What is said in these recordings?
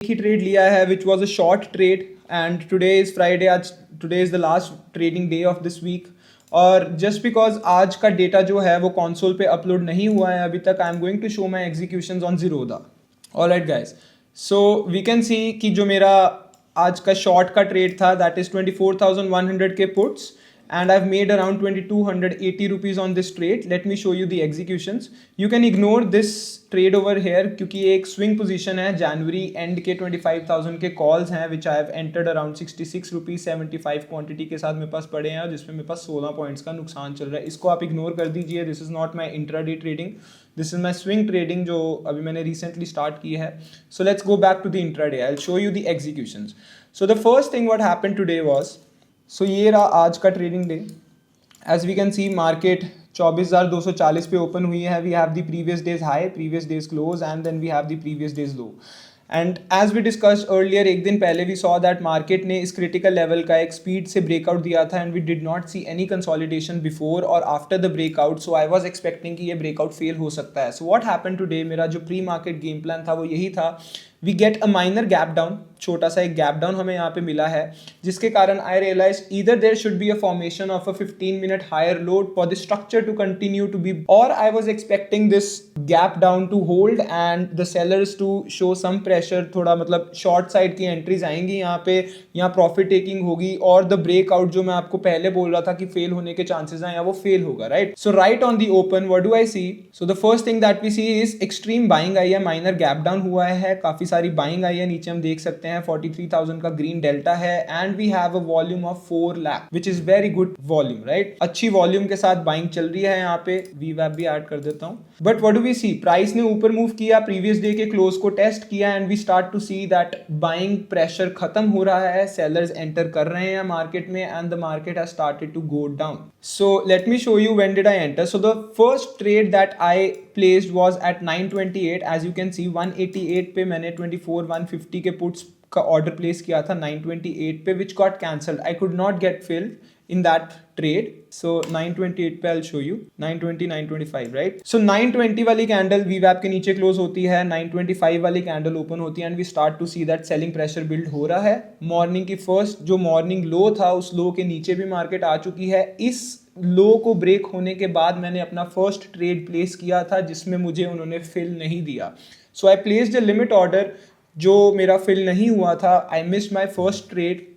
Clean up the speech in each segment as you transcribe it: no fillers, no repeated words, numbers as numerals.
ही trade लिया है which was a short trade and today is Friday, आज today is the last trading day of this week. और just because आज का data जो है वो कंसोल पे अपलोड नहीं हुआ है अभी तक, I am going to show my executions on Zerodha. Alright guys, so we can see कि जो मेरा आज का शॉर्ट का ट्रेड था दैट इज़ 24,100 के puts and I've made around 2280 rupees on this trade. Let me show you the executions. You can ignore this trade over here क्योंकि ये एक swing position है, जनवरी एंड के 25,000 के calls हैं which I have entered around 66 rupees 75 quantity के साथ मेरे पास पड़े हैं और जिसमें मेरे पास 16 पॉइंट्स का नुकसान चल रहा है। इसको आप इग्नोर कर दीजिए, this is not my intraday trading, this is my swing trading जो अभी मैंने रिसेंटली स्टार्ट की है। So let's go back to the intraday, I will show you the executions. So the first thing what happened today was, so ये रहा आज का ट्रेडिंग डे। As we can see market 24,240 पे ओपन हुई है। We have the previous day's high, previous day's close and then we have the previous days low. And as we discussed earlier, एक दिन पहले वी सॉ दैट मार्केट ने इस critical level का एक स्पीड से ब्रेकआउट दिया था and we did not see any consolidation before और after the breakout. So I was expecting कि ये ब्रेकआउट फेल हो सकता है। सो व्हाट हैपेंड टुडे, मेरा जो प्री मार्केट गेम प्लान था वो यही था, we get a minor gap down, छोटा सा एक गैप डाउन हमें यहाँ पे मिला है जिसके कारण I realise either there should be a formation of a 15 minute higher load for the structure to continue to be, और I was expecting this gap down to hold and the sellers to show some pressure, थोड़ा मतलब short side की entries आएंगी यहाँ पे, यहाँ profit taking होगी और द ब्रेकआउट जो मैं आपको पहले बोल रहा था कि फेल होने के चांसेस हैं या वो फेल होगा, right. So right on the open what do I see, so the first thing that we see is extreme buying I है, माइनर गैप डाउन हुआ है, काफी सारी बाइंग आई है, नीचे हम देख सकते हैं 43,000 का ग्रीन डेल्टा है and we have a volume of 4 lakh which is very good volume, right. अच्छी वॉल्यूम के साथ बाइंग चल रही है यहाँ पे, वीवैप भी ऐड कर देता हूँ। But what do we see, price ने ऊपर मूव किया, प्रीवियस डे के क्लोज को टेस्ट किया and we start to see that buying pressure खत्म हो रहा है, सेलर्स एंटर कर रहे हैं मार्केट में and the market has started to go down. So let me show you when did I enter. So the first trade that I placed was at 928, as you can see 188 पे मैंने 24,150 के puts का order place किया था 928 पे, which got cancelled. I could not get filled in that trade. So 928 पे I'll show you 920 925, right? So 920 वाली candle VWAP के नीचे क्लोज होती है, 925 वाली कैंडल ओपन होती है and we start to see that selling pressure build हो रहा है। मॉर्निंग की फर्स्ट जो मॉर्निंग लो था उस लो के नीचे भी मार्केट आ चुकी है। इस लो को ब्रेक होने के बाद मैंने अपना फर्स्ट ट्रेड प्लेस किया था जिसमें मुझे उन्होंने फिल नहीं दिया। सो आई प्लेस्ड अ लिमिट ऑर्डर जो मेरा फिल नहीं हुआ था, I missed my first trade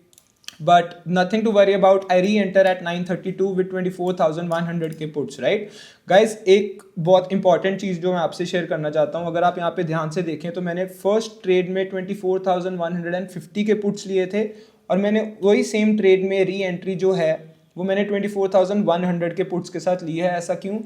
but nothing to worry about. I re-enter at 932 with 24,100 के puts, right guys। एक बहुत इंपॉर्टेंट चीज़ जो मैं आपसे शेयर करना चाहता हूँ, अगर आप यहाँ पे ध्यान से देखें तो मैंने फर्स्ट ट्रेड में 24,150 के पुट्स लिए थे और मैंने वही सेम ट्रेड में री एंट्री जो है वो मैंने 24,100 के पुट्स के साथ ली है। ऐसा क्यों?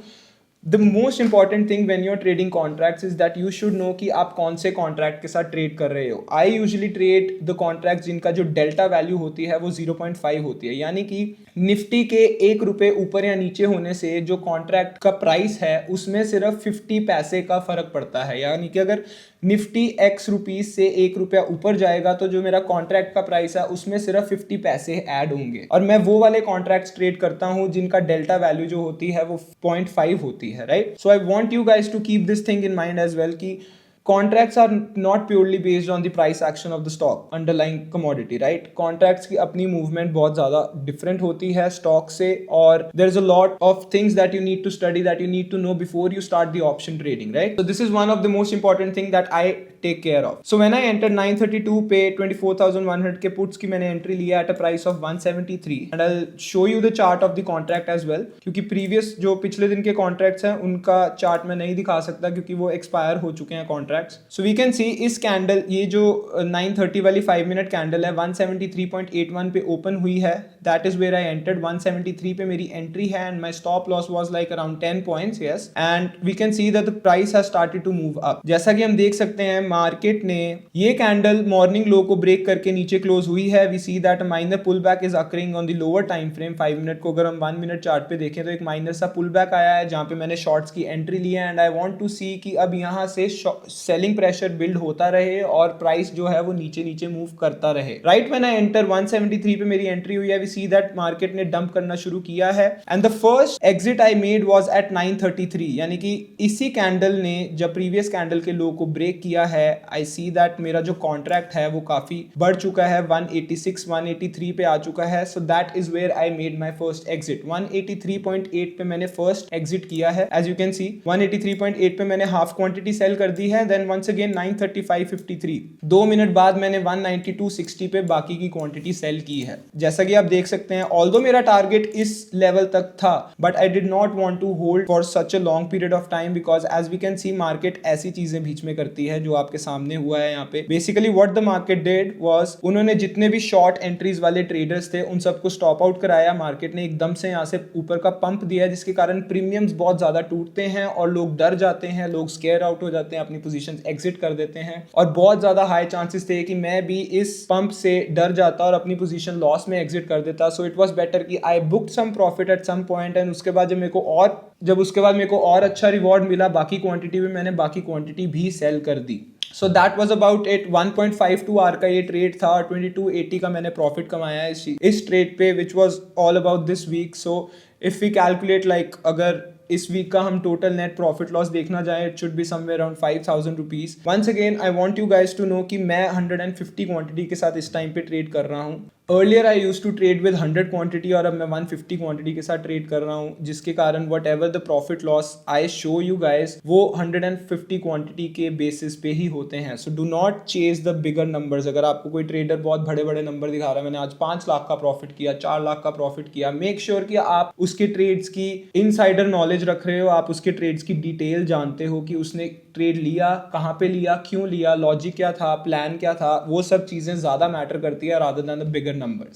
The most important thing when you are trading contracts is that you should know कि आप कौन से कॉन्ट्रैक्ट के साथ ट्रेड कर रहे हो। I usually trade the contract जिनका जो डेल्टा वैल्यू होती है वो 0.5 होती है, यानी कि निफ्टी के 1 रुपये ऊपर या नीचे होने से जो कॉन्ट्रैक्ट का प्राइस है उसमें सिर्फ 50 पैसे का फर्क पड़ता है। यानी कि अगर निफ्टी x रुपीज से 1 रुपया ऊपर जाएगा तो जो मेरा कॉन्ट्रैक्ट का प्राइस है उसमें सिर्फ 50 पैसे ऐड होंगे, और मैं वो वाले कॉन्ट्रैक्ट्स ट्रेड करता हूं जिनका डेल्टा वैल्यू जो होती है वो 0.5 होती है, right. So I want you guys to keep this thing in mind as well कि contracts are not purely based on the price action of the stock underlying commodity, right. Contracts की अपनी movement बहुत ज्यादा different होती है stock से, और there is a lot of things that you need to study, that you need to know before you start the option trading, right. So this is one of the most important thing that I take care of. So when I enter 932 पे 24,100 के puts की मैंने entry लिया at a price of 173 and I will show you the chart of the contract as well, क्योंकि previous जो पिछले दिन के कॉन्ट्रैक्ट्स हैं उनका चार्ट मैं नहीं दिखा सकता क्योंकि वो एक्सपायर हो चुके हैं contracts. So we can see इस कैंडल, ये जो 930 वाली 5 मिनट कैंडल है 173.81 पे ओपन हुई है, that is where I entered. 173 पे मेरी एंट्री है and my stop loss was like around 10 points, yes, and we can see that the price has started to move up. जैसा कि हम देख सकते हैं मार्केट ने ये कैंडल मॉर्निंग लो को ब्रेक करके नीचे क्लोज हुई है। We see that a minor pull back is occurring on the lower time frame. 5 minute को अगर हम 1 मिनट चार्ट पे देखें तो एक माइनर सा पुल बैक आया है जहां पे मैंने शॉर्ट्स की एंट्री ली है एंड आई वांट टू सी कि अब यहां से सेलिंग प्रेशर बिल्ड होता रहे और प्राइस जो है वो नीचे नीचे मूव करता रहे। राइट व्हेन आई एंटर 173 पे मेरी एंट्री हुई है, वी सी दैट मार्केट ने डंप करना शुरू किया है and the first exit I made was at 933, यानी कि इसी कैंडल ने जब प्रीवियस कैंडल के लो को ब्रेक किया है, आई सी दैट मेरा जो कॉन्ट्रैक्ट है वो काफी बढ़ चुका है, 186 183 पे आ चुका है। So that is where I made my first exit. 183.8 पे मैंने फर्स्ट एग्जिट किया है। एज यू कैन सी 183.8 पे मैंने हाफ क्वांटिटी सेल कर दी है। देन वंस अगेन 935.53, 2 मिनट बाद मैंने 192.60 पे बाकी की क्वांटिटी सेल की है। जैसा कि आप देख सकते हैं, ऑल्दो मेरा टारगेट इस लेवल तक था, but I did not want to hold for such a long period of time, because as we can see market ऐसी चीजें बीच में करती है जो आपके सामने हुआ है यहाँ पे। Basically what the market did was, उन्होंने जितने भी शॉर्ट एंट्रीज वाले ट्रेडर्स थे उन सबको स्टॉप आउट कराया। मार्केट ने एकदम से यहाँ से ऊपर का पंप दिया, जिसके कारण प्रीमियम्स बहुत ज्यादा टूटते हैं और लोग डर जाते हैं, लोग स्केयर आउट हो जाते हैं, अपनी पोजीशंस एग्जिट कर देते हैं। और बहुत ज्यादा हाई चांसेस थे कि मैं भी इस पंप से डर जाता और अपनी पोजीशन लॉस में एग्जिट कर देता। सो इट वाज बेटर कि I booked some profit at some point and उसके बाद जब उसके बाद मेरे को और अच्छा रिवॉर्ड मिला बाकी क्वांटिटी में, मैंने बाकी क्वांटिटी भी सेल कर दी। So that was about it. 1.52 hour का ये ट्रेड था और 2280 का मैंने प्रॉफिट कमाया है इस ट्रेड पे, which was all about this week. So if we calculate like, अगर इस वीक का हम टोटल नेट प्रॉफिट लॉस देखना जाए, it should be somewhere around 5000 rupees. Once again I want you guys to know कि मैं 150 quantity के साथ इस टाइम पे ट्रेड कर रहा हूँ। Earlier I use to trade with 100 quantity और अब मैं 150 क्वांटिटी के साथ ट्रेड कर रहा हूँ, जिसके कारण what ever the profit loss I show you guys वो 150 क्वांटिटी के बेसिस पे ही होते हैं। So do not chase the bigger numbers. अगर आपको कोई ट्रेडर बहुत बड़े बड़े नंबर दिखा रहा है, मैंने आज 5 लाख का प्रॉफिट किया, 4 लाख का प्रॉफिट किया, मेक श्योर कि आप उसके ट्रेड्स की इनसाइडर नॉलेज रख रहे हो, आप उसके ट्रेड्स की डिटेल जानते हो कि उसने ट्रेड लिया, कहाँ पे लिया, क्यों लिया, लॉजिक क्या था, प्लान क्या था। वो सब चीजें ज्यादा मैटर करती है rather than the bigger numbers.